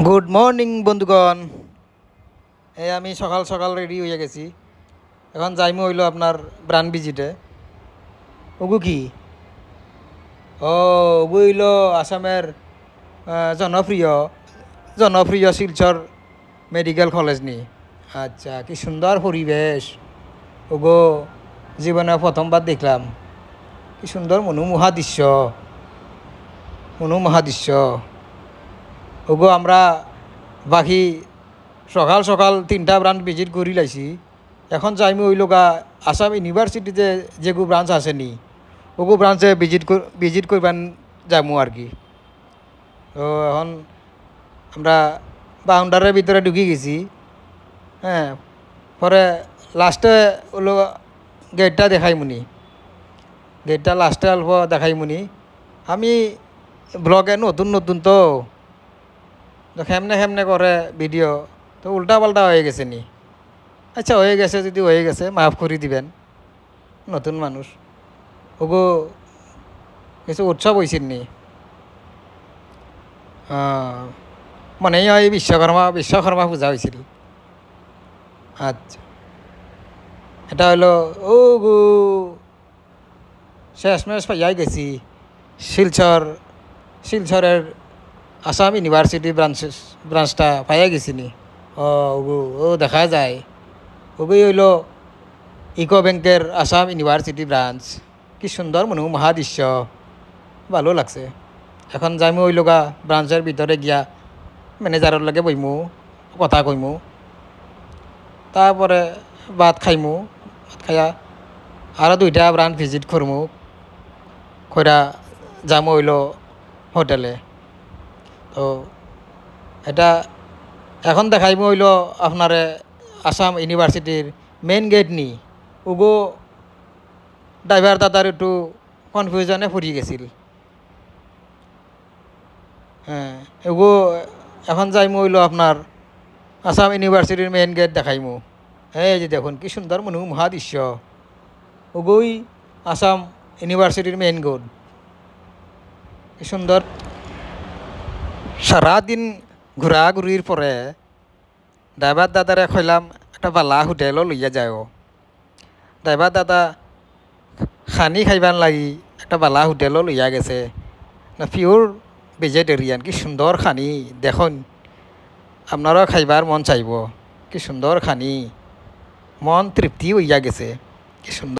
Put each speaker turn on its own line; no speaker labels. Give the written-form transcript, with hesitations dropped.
Good morning বন্ধুগণ। এই আমি সকাল সকাল রেডি হয়ে গেছি। এখন যাইমু হইল আপনার ব্রান্ড ভিজিটে। ওগু কি ও ওগু হইল আসামের জনপ্রিয় জনপ্রিয় শিলচর মেডিকেল কলেজ নি। আচ্ছা, কি সুন্দর পরিবেশ। ওগো জীবনে প্রথমবার দেখলাম। কি সুন্দর মনোমোহা দৃশ্য, মনোমোহা দৃশ্য। ওগো আমরা বাকি সকাল সকাল 3টা ব্রাঞ্চ ভিজিট করি লাইছি। এখন যাইমি হইল গা আসাম ইউনিভার্সিটিতে যেগু ব্রাঞ্চ আছে নি, ওগু ব্রাঞ্চে ভিজিট করবেন যামু আর কি। তো এখন আমরা বাউন্ডারের ভিতরে ঢুকি গেছি। হ্যাঁ, পরে লাস্টে হলো গেটটা দেখাইমুনি, গেটটা লাস্টে অল্প দেখাইমুনি। আমি ব্লগে নতুন নতুন তো হেমনে হেমনে করে ভিডিও, তো উল্টা পাল্টা হয়ে গেছে নি। আচ্ছা, হয়ে গেছে যদি হয়ে গেছে, মাফ করে দিবেন, নতুন মানুষ। ওগো কিছু উৎসব হয়েছিল নি, মনেই হয় বিশ্বকর্মা পূজা হয়েছিল। আচ্ছা, এটা হলো ও গো শেষমেশ পাইয়াই গেছি শিলচরের আসাম ইউনিভার্সিটি ব্রাঞ্চটা পাইয়া গেছি নি। ও দেখা যায় ওগুই হইল ইকো ব্যাংকের আসাম ইউনিভার্সিটি ব্রাঞ্চ। কি সুন্দর মনোমোহা দৃশ্য, ভালো লাগছে। এখন যাইমু হইল গা ব্রাঞ্চের ভিতরে গিয়া ম্যানেজারের লগে বইমু, কথা কইমু, তারপরে ভাত খাইমু। ভাত খাইয়া আরও 2টা ব্রাঞ্চ ভিজিট করমু, কইরা যামু হইল হোটেলে। তো এটা এখন দেখাইমু হইল আপনারে আসাম ইউনিভার্সিটির মেইন গেট নি। ওগো ড্রাইভার দাদার একটু কনফিউশনে পড়ে গেছিল। হ্যাঁ, ওগো এখন যাইমু হইল আপনার আসাম ইউনিভার্সিটির মেইন গেট দেখাইমু। এই যে দেখুন কি সুন্দর মনোমোহা দৃশ্য। ওগোই আসাম ইউনিভার্সিটির মেইন গেট, কি সুন্দর। সারাদিন ঘোরাঘুরির পরে ড্রাইভার দাদারে কইলাম একটা বালা হোটেলও লইয়া যায়। ড্রাইভার দাদা খানি খাইবান লাগি একটা বালা হোটেলও লইয়া গেছে। না পিওর ভেজিটেরিয়ান, কি সুন্দর খানি দেখুন। আপনারাও খাইবার মন চাইব। কি সুন্দর খানি, মন তৃপ্তি হইয়া গেছে, কি সুন্দর।